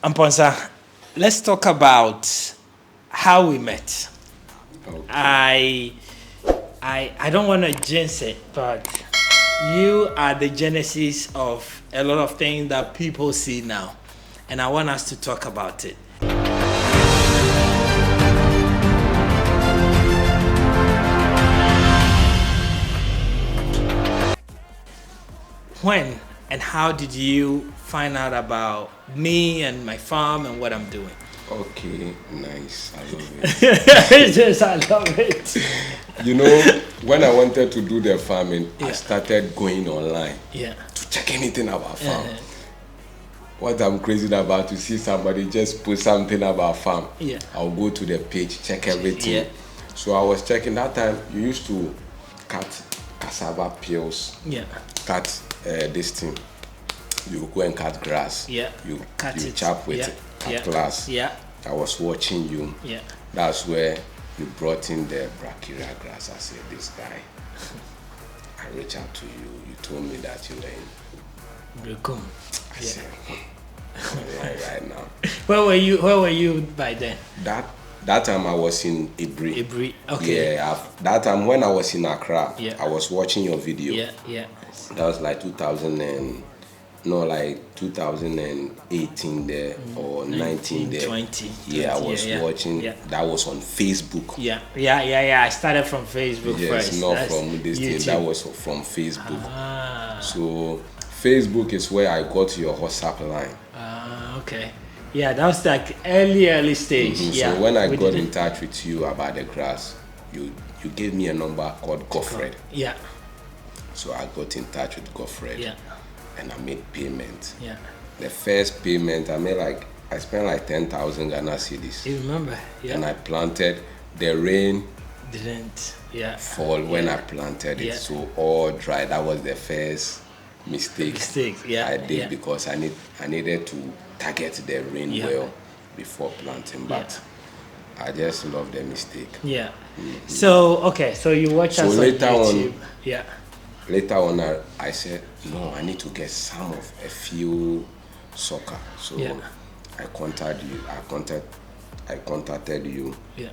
Amponsah, let's talk about how we met. Okay. I don't want to jinx it, but you are the genesis of a lot of things that people see now, and I want us to talk about it. When and how did you find out about me and my farm and what I'm doing? Okay, nice. I love it. Yes, I love it. You know, when I wanted to do the farming, Yeah. I started going online Yeah. to check anything about farm. Uh-huh. What I'm crazy about to see somebody just put something about farm. Yeah. I'll go to the page, check everything. Yeah. So I was checking that time. You used to cut cassava peels, Yeah. cut this thing. You go and cut grass. Yeah. You Cut you it. chop with Yeah. cutlass. Yeah. I was watching you. Yeah. That's where you brought in the brachyria grass. I said, this guy. I reached out to you. You told me that you were in. Welcome. I Yeah. said, right now. Where were you by then? That time I was in Ibri. Ibri. Okay. Yeah. That time when I was in Accra, Yeah. I was watching your video. Yeah. Yeah. That was like 2018 there or 19 there. 20. Yeah, I was watching. Yeah. That was on Facebook. Yeah. I started from Facebook Yes, first. not That's from this YouTube. thing. That was from Facebook. Ah. So Facebook is where I got your WhatsApp line. Okay. Yeah, that was like early stage. Yeah. So when I we got didn't- in touch with you about the grass, you gave me a number called Godfred. Yeah. So I got in touch with Godfred. Yeah. And I made payment. Yeah. The first payment I spent like 10,000 Ghana cedis. You remember? Yeah. And I planted. The rain Didn't. Yeah. fall when I planted it, Yeah. so all dry. That was the first mistake Yeah. I did Yeah. because I needed to target the rain Yeah. well before planting, but I just love the mistake. Yeah. So you watch So us on later on- YouTube. Yeah. Later on, I said, no, I need to get a few soccer. So Yeah. I contacted you. I contacted you Yeah.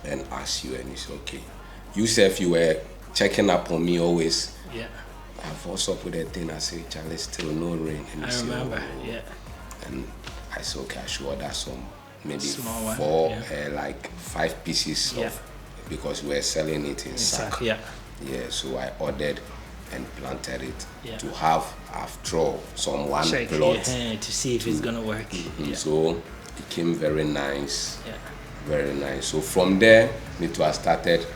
and asked you, and you said, okay. You said you were checking up on me always. Yeah. I've also put a thing. I said, Charlie, still no rain. And you I said, remember. "Oh." Yeah. And I said, okay, I should order some, maybe Small one, four, yeah. like 5 pieces Yeah. of, because we were selling it in sack. Yeah. Yeah, so I ordered and planted it Yeah. to have, after all, some one Check plot. to see if it's gonna work. Yeah. So it came very nice, Yeah. very nice. So from there, me too, I started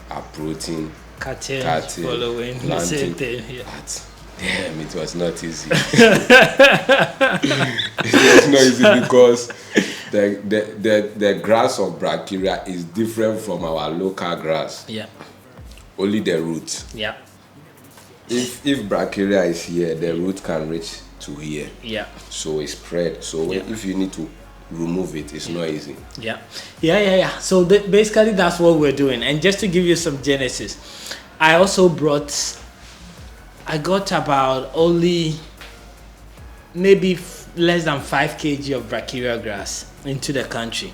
uprooting, Cutting, cutting, following, the same thing. Yeah. But damn, it was not easy. It was not easy because the grass of brachyria is different from our local grass. Yeah. Only the root. Yeah. If brachyria is here, the root can reach to here. Yeah. So it's spread. So Yeah. if you need to remove it, it's not easy. Yeah. So basically, that's what we're doing. And just to give you some genesis, I also I got about only maybe less than 5 kg of brachyria grass into the country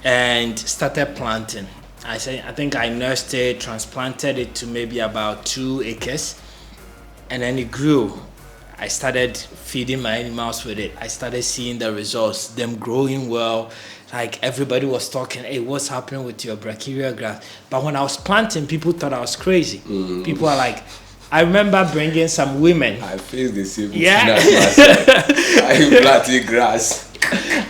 and started planting. I think I nursed it, transplanted it to maybe about 2 acres, and then it grew. I started feeding my animals with it. I started seeing the results, them growing well. Like everybody was talking, hey, what's happening with your brachyria grass? But when I was planting, people thought I was crazy. People are like, I remember bringing some women. I faced the same Yeah. thing as myself. I planted grass.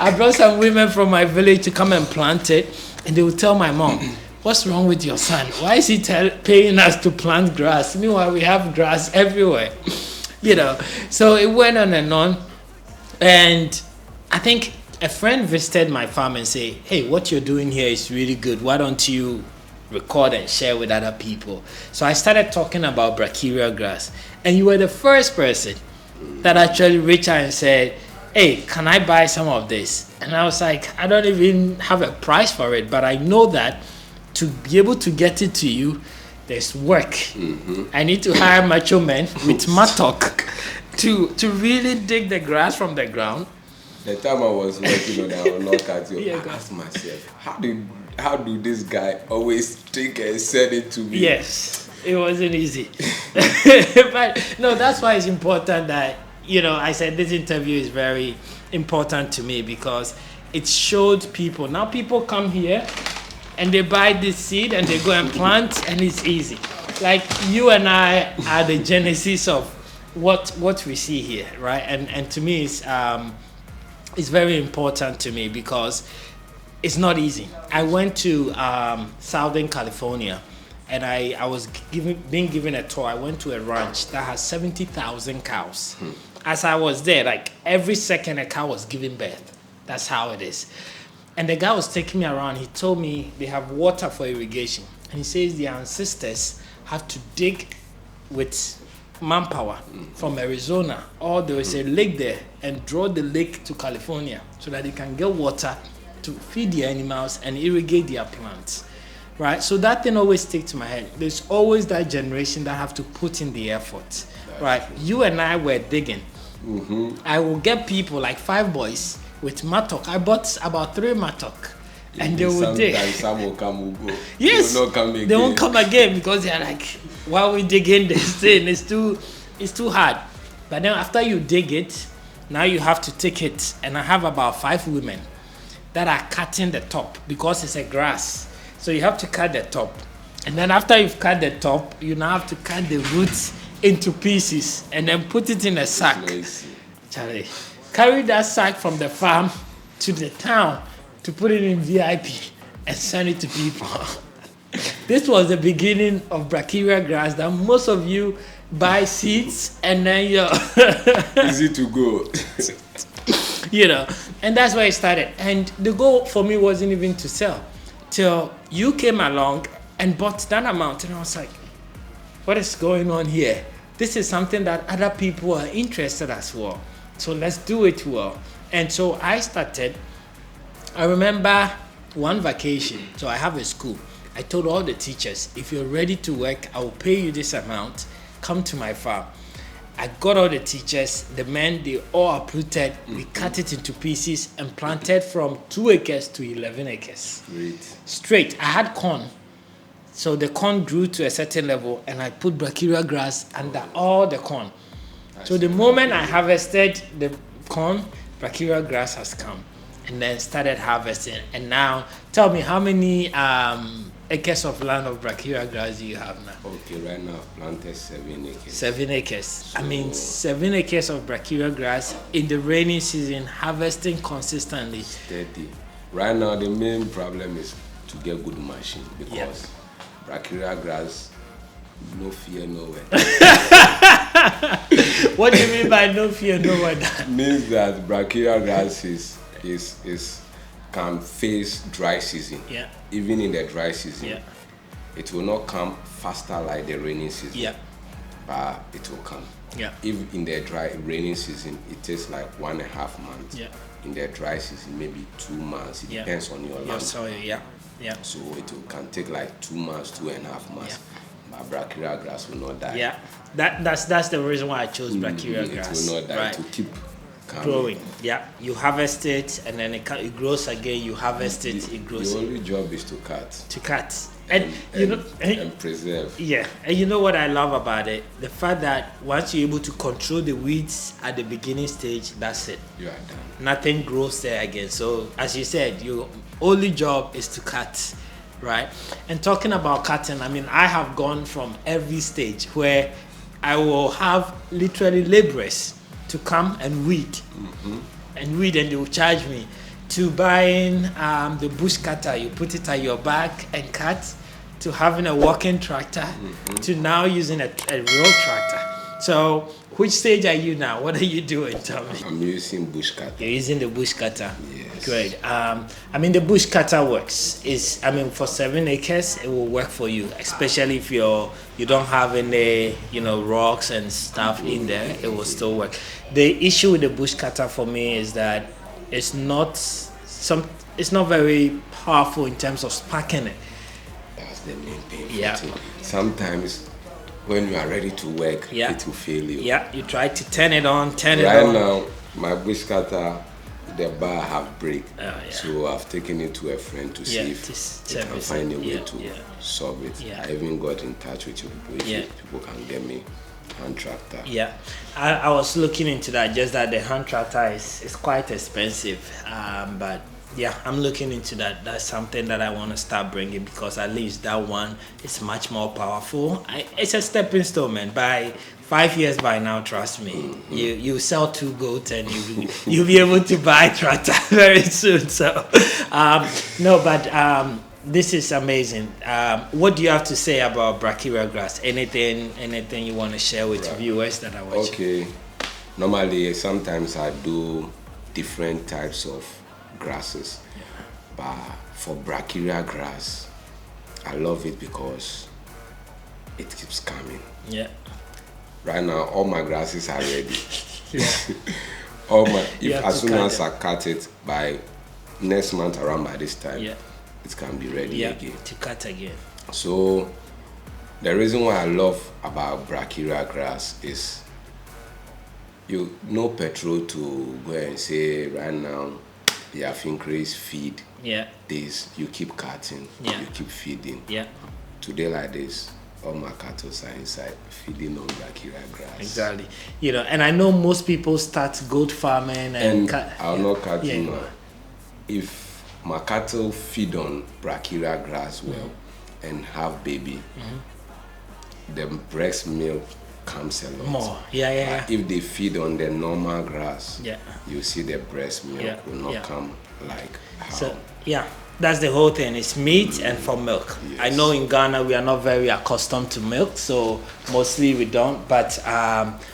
I brought some women from my village to come and plant it, and they would tell my mom, what's wrong with your son? Why is he paying us to plant grass? Meanwhile, we have grass everywhere. So it went on, and I think a friend visited my farm and said, hey, what you're doing here is really good. Why don't you record and share with other people? So I started talking about brachyria grass, and you were the first person that actually reached out and said, hey, can I buy some of this? And I was like, I don't even have a price for it, but I know that to be able to get it to you, there's work. I need to hire macho men with mattock to really dig the grass from the ground The time I was working on that, I will not cut you. Yeah, I asked myself, how do this guy always think and send it to me? Yes, it wasn't easy. But no, that's why it's important that, I said this interview is very important to me because it showed people. Now people come here and they buy this seed and they go and plant and it's easy. Like you and I are the genesis of what we see here, right? And to me it's very important to me because it's not easy. I went to Southern California and I was being given a tour. I went to a ranch that has 70,000 cows. As I was there, like every second a cow was giving birth. That's how it is. And the guy was taking me around. He told me they have water for irrigation. And he says their ancestors have to dig with manpower from Arizona, or there is a lake there, and draw the lake to California so that they can get water to feed their animals and irrigate their plants, right? So that thing always sticks to my head. There's always that generation that have to put in the effort, right? You and I were digging. I will get people like 5 boys with mattock. I bought about 3 mattock. And they will dig. Some will come, will go. Yes, they will not come again. They won't come again because they're like, while we dig in this thing, it's too hard. But then after you dig it, now you have to take it. And I have about 5 women that are cutting the top because it's a grass. So you have to cut the top. And then after you've cut the top, you now have to cut the roots into pieces and then put it in a sack. Charlie, carry that sack from the farm to the town to put it in VIP and send it to people. This was the beginning of brachiaria grass that most of you buy seeds and then easy to go. And that's where it started. And the goal for me wasn't even to sell till you came along and bought that amount. And I was like, what is going on here? This is something that other people are interested as well. So let's do it well. And so I started. I remember one vacation, so I have a school. I told all the teachers, if you're ready to work, I will pay you this amount. Come to my farm. I got all the teachers, the men, they all uprooted. We cut it into pieces and planted from 2 acres to 11 acres. Straight. I had corn. So the corn grew to a certain level and I put brachiaria grass under all the corn. So the moment I harvested the corn, brachiaria grass has come. And then started harvesting. And now, tell me, how many acres of land of brachiaria grass do you have now? Okay, right now I've planted 7 acres. 7 acres. So 7 acres of brachiaria grass in the rainy season, harvesting consistently. Steady. Right now, the main problem is to get good machine because brachiaria grass, no fear, no weather. What do you mean by no fear, no weather? Means that brachiaria grass can face dry season. Even in the dry season, it will not come faster like the rainy season. But it will come. If in the rainy season, it takes like 1.5 months. In the dry season, maybe 2 months. It depends on your land. So it can take like 2 months, 2.5 months. But brachiaria grass will not die. That's the reason why I chose brachiaria grass. It will not die to keep growing. You harvest it and then it grows again. You harvest it, it grows. The only job is to cut. And preserve. And you know what I love about it? The fact that once you're able to control the weeds at the beginning stage, that's it. You are done. Nothing grows there again. So as you said, your only job is to cut, right? And talking about cutting, I mean, I have gone from every stage where I will have literally laborers to come and weed, and they will charge me, to buying the bush cutter, you put it at your back and cut, to having a walking tractor, to now using a real tractor. So which stage are you now? What are you doing, Tommy? I'm using bush cutter. You're using the bush cutter? Yes. Great. I mean, the bush cutter works. For 7 acres, it will work for you, especially if you don't have any, rocks and stuff in there, it will still work. The issue with the bush cutter for me is that it's not very powerful in terms of sparking it. That's the main thing. Sometimes when you are ready to work, it will fail you. You try to turn it on, turn it on. Right now, my bush cutter, the bar have break. So I've taken it to a friend to see if they can find a way to solve it. I even got in touch with you people. If people can get me hand tractor. I was looking into that, just that the hand tractor is quite expensive, but I'm looking into that. That's something that I want to start bringing, because at least that one is much more powerful. It's a stepping stone, man. By 5 years by now, trust me, you sell 2 goats and you'll be able to buy tractor very soon. So this is amazing. What do you have to say about brachyra grass? Anything you want to share with viewers that are watching? Okay, normally sometimes I do different types of grasses, but for brachyra grass, I love it because it keeps coming. Right now, all my grasses are ready. As soon as I cut it by next month around by this time, it can be ready again to cut again. So the reason why I love about brachyra grass is no petrol to go and say right now you have increased feed. This you keep cutting, you keep feeding. Today like this, all my cattle are inside feeding on brachyra grass. Exactly. And I know most people start goat farming and I'll not cut you now. If my cattle feed on brachyra grass well and have baby, the breast milk comes a lot more. If they feed on the normal grass, you see the breast milk will not come like how. So that's the whole thing. It's meat and for milk. I know in Ghana we are not very accustomed to milk, so mostly we don't. But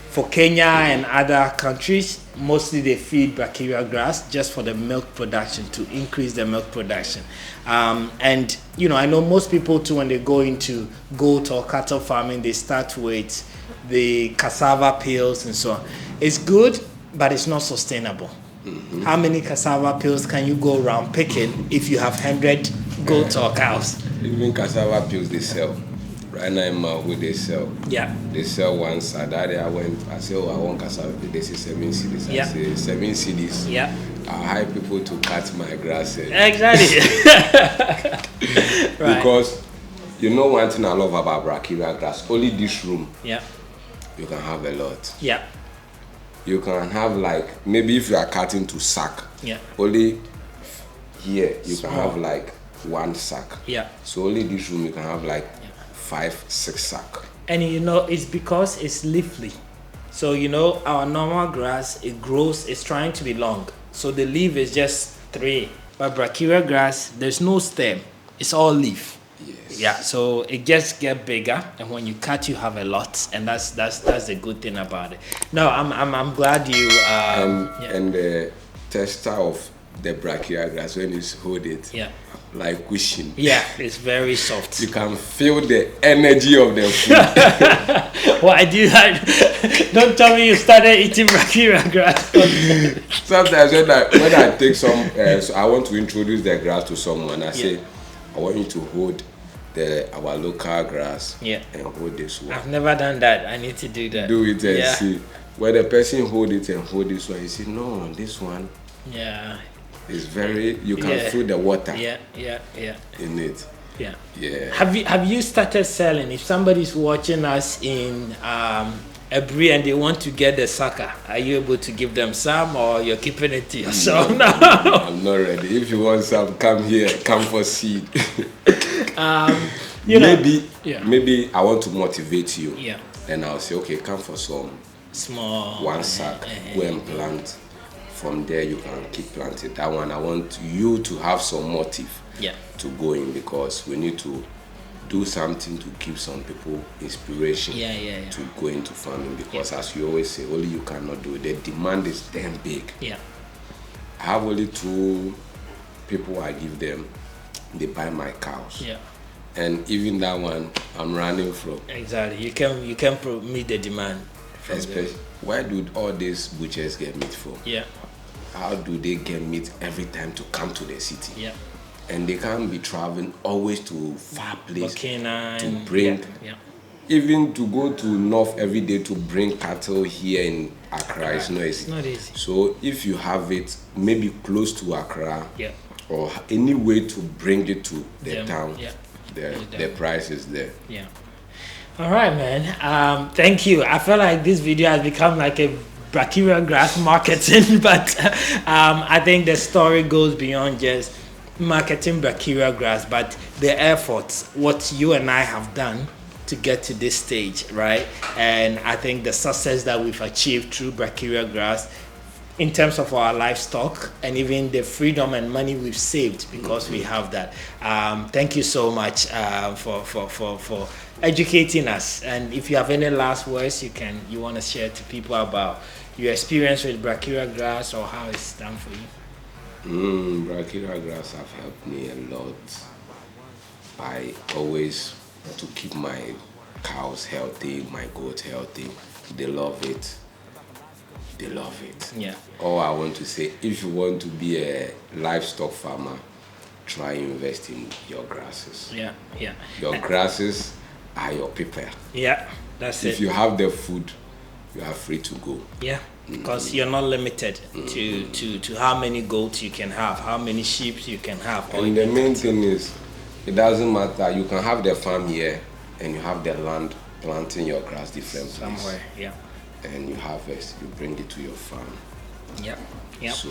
for Kenya and other countries, mostly they feed brachyra grass just for the milk production, to increase the milk production. And I know most people too, when they go into goat or cattle farming, they start with the cassava peels and so on. It's good, but it's not sustainable. How many cassava peels can you go around picking if you have 100 goats or cows? Even cassava peels they sell. Right now in Maui they sell. They sell one side. That day I say, I want cassava. They say 7 cedis. I say 7 cedis. I hire people to cut my grass. Exactly. Because one thing I love about brachyra grass, only this room. You can have a lot. You can have like, maybe if you are cutting to sack, only here you can have like 1 sack. So only this room you can have like 5, 6 sack. And it's because it's leafy. So our normal grass, it grows, it's trying to be long. So the leaf is just 3. But brachyra grass, there's no stem. It's all leaf. So it just get bigger, and when you cut, you have a lot, and that's the good thing about it. No, I'm glad you. And the texture of the brachyra grass when you hold it, like cushion. It's very soft. You can feel the energy of the food. Why do you? Don't tell me you started eating brachyra grass. Sometimes when I take some, so I want to introduce the grass to someone. I say, I want you to hold our local grass and hold this one. I've never done that. I need to do that. Do it and see. When the person hold it and hold this one, you see, no, this one is very, you can feel the water in it. Have you started selling? If somebody's watching us in Ebri and they want to get the sucker, are you able to give them some, or you're keeping it to yourself now? I'm not ready. If you want some, come here, come for seed. Maybe I want to motivate you. Then I'll say, okay, come for some small 1 sack, go and plant. From there you can keep planting. That one I want you to have some motive to go in, because we need to do something to give some people inspiration to go into farming, because as you always say, only you cannot do it. The demand is damn big. I have only 2 people I give them, they buy my cows. And even that one I'm running from. Exactly. You can meet the demand. Especially, where do all these butchers get meat from? How do they get meat every time to come to the city? And they can't be traveling always to far place to bring even to go to north every day to bring cattle here in Accra is not easy. It's not easy. So if you have it maybe close to Accra, yeah, or any way to bring it to the town, yeah, the price is there. Yeah. All right, man. Thank you. I feel like this video has become like a brachyra grass marketing, but I think the story goes beyond just marketing brachyra grass, but the efforts, what you and I have done to get to this stage, right? And I think the success that we've achieved through brachyra grass in terms of our livestock, and even the freedom and money we've saved because we have that. Thank you so much for educating us. And if you have any last words you want to share to people about your experience with brachyra grass or how it's done for you. Brachyra grass have helped me a lot by always to keep my cows healthy, my goats healthy. They love it. They love it. Yeah. All I want to say, if you want to be a livestock farmer, try invest in your grasses. Yeah, yeah. Your grasses are your people. Yeah, that's it. If you have the food, you are free to go. Yeah, because you're not limited to how many goats you can have, how many sheep you can have. And the main thing is, it doesn't matter. You can have the farm here, and you have the land planting your grass different places. Somewhere, yeah. And you harvest, you bring it to your farm. Yeah, yeah. So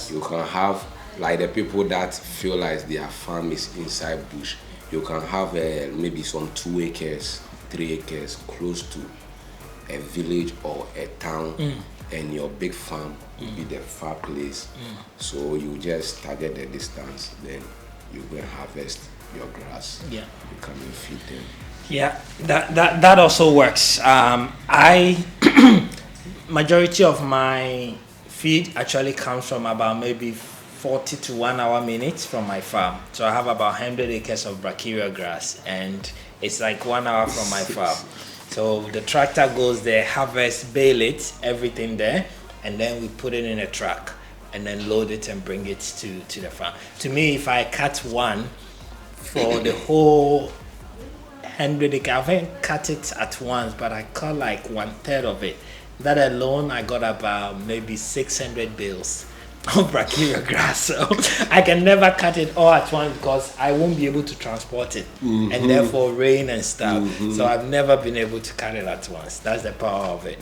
you can have, like the people that feel like their farm is inside bush, you can have maybe some 2 acres, 3 acres close to a village or a town, and your big farm will be the far place. So you just target the distance, then you go and harvest your grass. Yeah. You come and feed them. Yeah, that also works. I majority of my feed actually comes from about maybe 40 to 1 hour minutes from my farm. So I have about 100 acres of brachyra grass, and it's like 1 hour from my farm. So the tractor goes there, harvest, bale it, everything there, and then we put it in a truck and then load it and bring it to the farm. To me, if I cut one for the whole 100 acres, I haven't cut it at once, but I cut like 1/3 of it. That alone, I got about maybe 600 bales of brachyra grass. So I can never cut it all at once because I won't be able to transport it, and therefore rain and stuff. So I've never been able to cut it at once. That's the power of it.